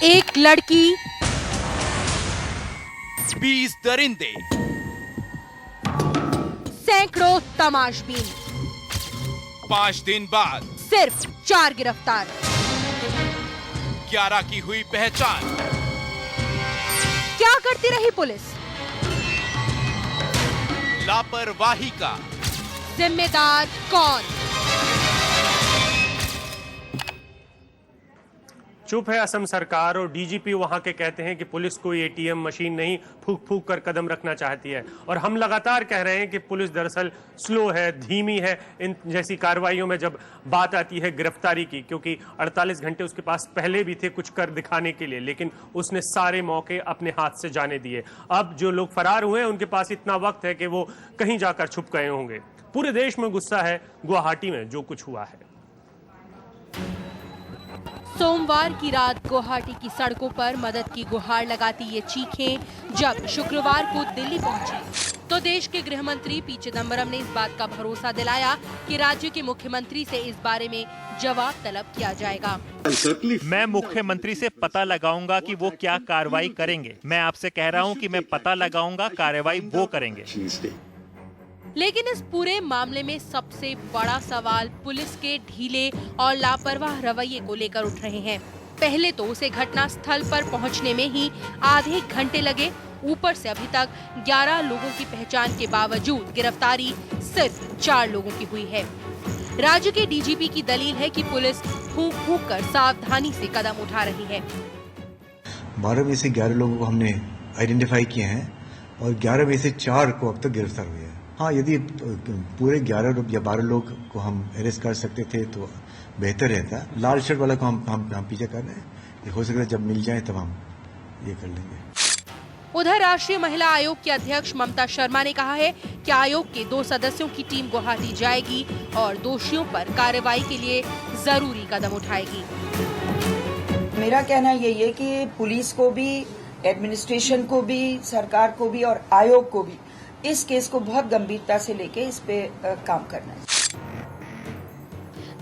एक लड़की, 20 दरिंदे, सैकड़ों तमाशबीन, 5 दिन बाद सिर्फ 4 गिरफ्तार। 11 की हुई पहचान। क्या करती रही पुलिस? लापरवाही का जिम्मेदार कौन? चुप है असम सरकार और डीजीपी वहां के कहते हैं कि पुलिस कोई एटीएम मशीन नहीं, फूक फूक कर कदम रखना चाहती है। और हम लगातार कह रहे हैं कि पुलिस दरअसल स्लो है, धीमी है इन जैसी कार्रवाइयों में जब बात आती है गिरफ्तारी की, क्योंकि 48 घंटे उसके पास पहले भी थे कुछ कर दिखाने के लिए, लेकिन उसने सारे मौके अपने हाथ से जाने दिए। अब जो लोग फरार हुए हैं उनके पास इतना वक्त है कि वो कहीं जाकर छुप गए होंगे। पूरे देश में गुस्सा है गुवाहाटी में जो कुछ हुआ है। सोमवार की रात गुवाहाटी की सड़कों पर मदद की गुहार लगाती ये चीखें जब शुक्रवार को दिल्ली पहुंची तो देश के गृह मंत्री पी चिदम्बरम ने इस बात का भरोसा दिलाया कि राज्य के मुख्यमंत्री से इस बारे में जवाब तलब किया जाएगा। मैं मुख्यमंत्री से पता लगाऊंगा कि वो क्या कार्रवाई करेंगे। मैं आपसे कह रहा हूं कि मैं पता लगाऊंगा, कार्रवाई वो करेंगे। लेकिन इस पूरे मामले में सबसे बड़ा सवाल पुलिस के ढीले और लापरवाह रवैये को लेकर उठ रहे हैं। पहले तो उसे घटना स्थल पर पहुंचने में ही आधे घंटे लगे, ऊपर से अभी तक 11 लोगों की पहचान के बावजूद गिरफ्तारी सिर्फ 4 लोगों की हुई है। राज्य के डीजीपी की दलील है कि पुलिस फूंक फूंक कर सावधानी से कदम उठा रही है। 12 में से 11 लोगों को हमने आइडेंटिफाई किए हैं और 11 में से 4 को अब तक गिरफ्तार हुए हैं। हाँ, यदि पूरे 11 या 12 लोग को हम अरेस्ट कर सकते थे तो बेहतर रहता। लाल शर्ट वाला को हम पीछे कर रहे हैं, हो सकता है जब मिल जाए तब हम ये कर लेंगे। उधर राष्ट्रीय महिला आयोग के अध्यक्ष ममता शर्मा ने कहा है कि आयोग के 2 सदस्यों की टीम गुवाहाटी जाएगी और दोषियों पर कार्रवाई के लिए जरूरी कदम उठाएगी। मेरा कहना यही है कि पुलिस को भी, एडमिनिस्ट्रेशन को भी, सरकार को भी और आयोग को भी इस केस को बहुत गंभीरता से लेके इस पे काम करना है।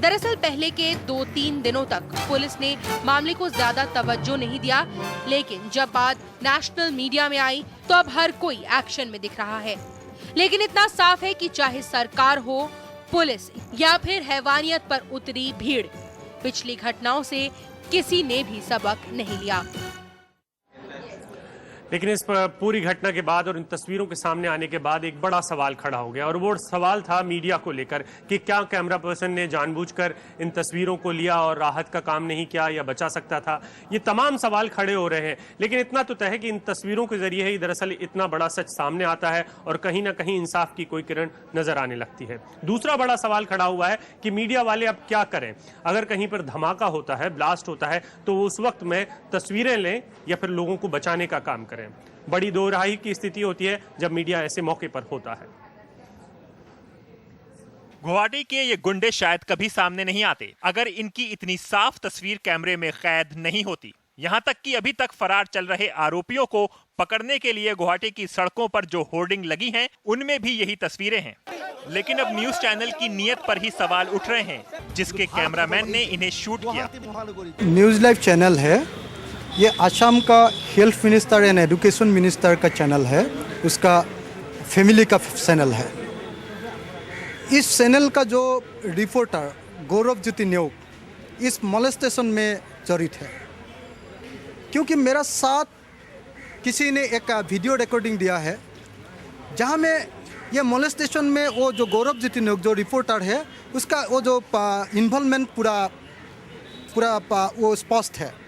दरअसल पहले के 2-3 दिनों तक पुलिस ने मामले को ज्यादा तवज्जो नहीं दिया, लेकिन जब बात नेशनल मीडिया में आई तो अब हर कोई एक्शन में दिख रहा है। लेकिन इतना साफ है कि चाहे सरकार हो, पुलिस या फिर हैवानियत पर उतरी भीड़, पिछली घटनाओं से किसी ने भी सबक नहीं लिया। लेकिन इस पूरी घटना के बाद और इन तस्वीरों के सामने आने के बाद एक बड़ा सवाल खड़ा हो गया और वो सवाल था मीडिया को लेकर कि क्या कैमरा पर्सन ने जानबूझकर इन तस्वीरों को लिया और राहत का काम नहीं किया या बचा सकता था। ये तमाम सवाल खड़े हो रहे हैं, लेकिन इतना तो तय है कि इन तस्वीरों के जरिए ही दरअसल इतना बड़ा सच सामने आता है और कहीं ना कहीं इंसाफ की कोई किरण नजर आने लगती है। दूसरा बड़ा सवाल खड़ा हुआ है कि मीडिया वाले अब क्या करें। अगर कहीं पर धमाका होता है, ब्लास्ट होता है, तो वो उस वक्त में तस्वीरें लें या फिर लोगों को बचाने का काम करें। बड़ी दोराही की स्थिति होती है जब मीडिया ऐसे मौके पर होता है। गुवाहाटी के ये गुंडे शायद कभी सामने नहीं आते अगर इनकी इतनी साफ तस्वीर कैमरे में कैद नहीं होती। यहाँ तक कि अभी तक फरार चल रहे आरोपियों को पकड़ने के लिए गुवाहाटी की सड़कों पर जो होर्डिंग लगी हैं, उनमें भी यही तस्वीरें हैं। लेकिन अब न्यूज चैनल की नीयत पर ही सवाल उठ रहे हैं, जिसके कैमरामैन ने इन्हें शूट किया। न्यूज लाइव चैनल है, ये असम का health minister and education minister का चैनल है, उसका फैमिली का चैनल है। इस चैनल का जो रिपोर्टर गौरव ज्योति न्योग इस मोलेस्टेशन में जड़ित है, क्योंकि मेरा साथ किसी ने एक वीडियो रिकॉर्डिंग दिया है जहां में ये मोलेस्टेशन में वो जो गौरव ज्योति न्योग जो रिपोर्टर है उसका वो जो इन्वॉल्वमेंट पूरा वो स्पष्ट है।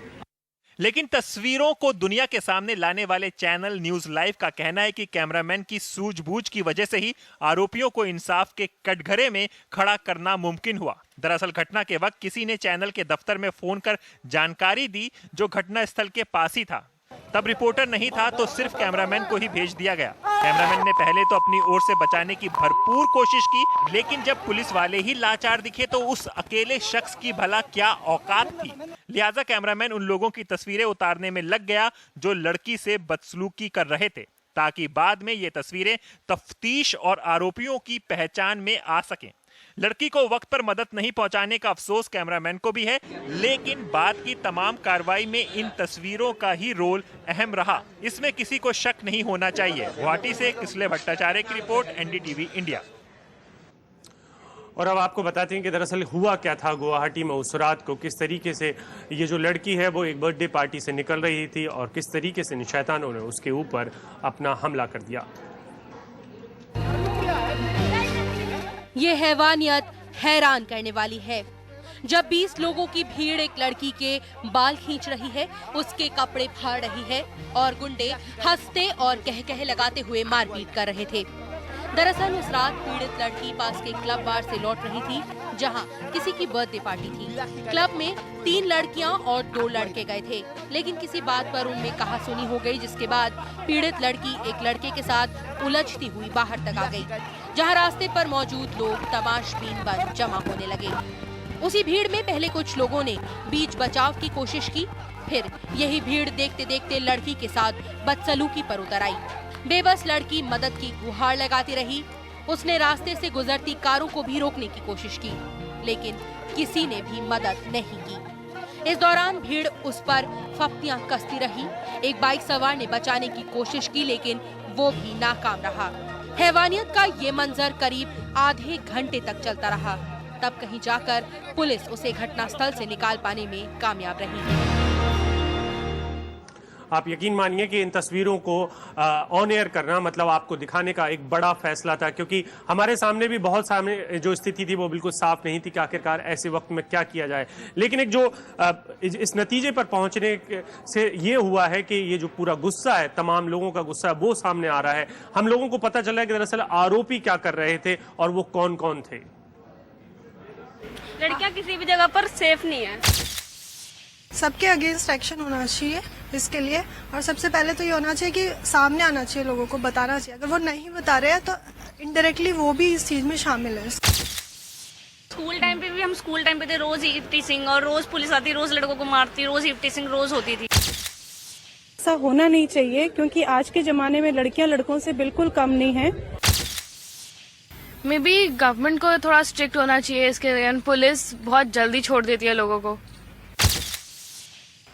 लेकिन तस्वीरों को दुनिया के सामने लाने वाले चैनल न्यूज लाइव का कहना है कि कैमरामैन की सूझबूझ की वजह से ही आरोपियों को इंसाफ के कटघरे में खड़ा करना मुमकिन हुआ। दरअसल घटना के वक्त किसी ने चैनल के दफ्तर में फोन कर जानकारी दी जो घटना स्थल के पास ही था। तब रिपोर्टर नहीं था तो सिर्फ कैमरामैन को ही भेज दिया गया। कैमरामैन ने पहले तो अपनी ओर से बचाने की भरपूर कोशिश की, लेकिन जब पुलिस वाले ही लाचार दिखे तो उस अकेले शख्स की भला क्या औकात थी। लिहाजा कैमरामैन उन लोगों की तस्वीरें उतारने में लग गया जो लड़की से बदसलूकी कर रहे थे, ताकि बाद में ये तस्वीरें तफ्तीश और आरोपियों की पहचान में आ सकें। लड़की को वक्त पर मदद नहीं पहुंचाने का अफसोस कैमरामैन को भी है, लेकिन बाद की तमाम कार्रवाई में इन तस्वीरों का ही रोल अहम रहा, इसमें किसी को शक नहीं होना चाहिए। गुवाहाटी से किसले भट्टाचार्य की रिपोर्ट, एनडीटीवी इंडिया। और अब आपको बताते हैं कि दरअसल हुआ क्या था गुवाहाटी में उस रात को, किस तरीके से ये जो लड़की है वो एक बर्थडे पार्टी से निकल रही थी और किस तरीके से शैतानों ने उसके ऊपर अपना हमला कर दिया। ये हैवानियत हैरान करने वाली है। जब 20 लोगों की भीड़ एक लड़की के बाल खींच रही है, उसके कपड़े फाड़ रही है और गुंडे हंसते और कह लगाते हुए मारपीट कर रहे थे। दरअसल उस रात पीड़ित लड़की पास के क्लब बार से लौट रही थी, जहां किसी की बर्थडे पार्टी थी। क्लब में 3 लड़कियां और 2 लड़के गए थे, लेकिन किसी बात पर उनमें कहासुनी हो गई, जिसके बाद पीड़ित लड़की एक लड़के के साथ उलझती हुई बाहर तक आ गई, जहां रास्ते पर मौजूद लोग तमाशबीन बन जमा होने लगे। उसी भीड़ में पहले कुछ लोगों ने बीच बचाव की कोशिश की, फिर यही भीड़ देखते देखते लड़की के साथ बदसलूकी पर उतर आई। बेबस लड़की मदद की गुहार लगाती रही। उसने रास्ते से गुजरती कारों को भी रोकने की कोशिश की, लेकिन किसी ने भी मदद नहीं की। इस दौरान भीड़ उस पर फप्तियां कसती रही। एक बाइक सवार ने बचाने की कोशिश की, लेकिन वो भी नाकाम रहा। हैवानियत का ये मंजर करीब आधे घंटे तक चलता रहा। तब कहीं जाकर पुलिस उसे घटनास्थल से निकाल पाने में कामयाब रही। आप यकीन मानिए कि इन तस्वीरों को ऑन एयर करना मतलब आपको दिखाने का एक बड़ा फैसला था, क्योंकि हमारे सामने भी बहुत सामने जो स्थिति थी वो बिल्कुल साफ नहीं थी कि आखिरकार ऐसे वक्त में क्या किया जाए। लेकिन एक जो इस नतीजे पर पहुंचने से ये हुआ है कि ये जो पूरा गुस्सा है, तमाम लोगों का गुस्सा है, वो सामने आ रहा है। हम लोगों को पता चला है कि दरअसल आरोपी क्या कर रहे थे और वो कौन कौन थे। लड़कियां किसी भी जगह पर सेफ नहीं है। सबके अगेंस्ट एक्शन होना चाहिए इसके लिए, और सबसे पहले तो ये होना चाहिए कि सामने आना चाहिए, लोगों को बताना चाहिए। अगर वो नहीं बता रहे हैं तो इनडायरेक्टली वो भी इस चीज में शामिल है। स्कूल टाइम पे भी हम स्कूल टाइम पे थे, रोज ईव टीजिंग और रोज पुलिस आती, रोज लड़कों को मारती, रोज ईव टीजिंग रोज होती थी। ऐसा होना नहीं चाहिए, क्योंकि आज के जमाने में लड़कियां लड़कों से बिल्कुल कम नहीं है। मे बी गवर्नमेंट को थोड़ा स्ट्रिक्ट होना चाहिए इसके, पुलिस बहुत जल्दी छोड़ देती है लोगों को।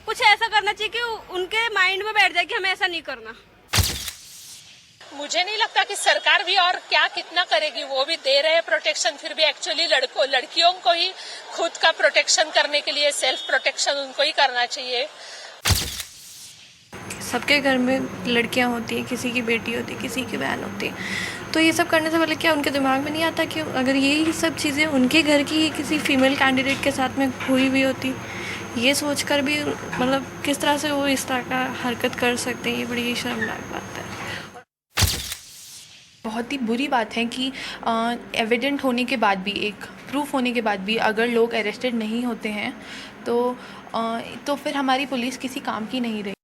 कुछ ऐसा करना चाहिए कि उनके माइंड में बैठ जाए कि हमें ऐसा नहीं करना। मुझे नहीं लगता कि सरकार भी और क्या कितना करेगी, वो भी दे रहे हैं प्रोटेक्शन, फिर भी एक्चुअली लड़कियों को ही खुद का प्रोटेक्शन करने के लिए सेल्फ प्रोटेक्शन उनको ही करना चाहिए। सबके घर में लड़कियां होती है, किसी की बेटी होती है, किसी की बहन होती है, तो ये सब करने से पहले क्या उनके दिमाग में नहीं आता कि अगर यही सब चीज़ें उनके घर की किसी फीमेल कैंडिडेट के साथ में हुई हुई होती, ये सोचकर भी मतलब किस तरह से वो इस तरह का हरकत कर सकते हैं, ये बड़ी शर्मनाक बात है। बहुत ही बुरी बात है कि एविडेंट होने के बाद भी, एक प्रूफ होने के बाद भी अगर लोग अरेस्टेड नहीं होते हैं तो फिर हमारी पुलिस किसी काम की नहीं रही।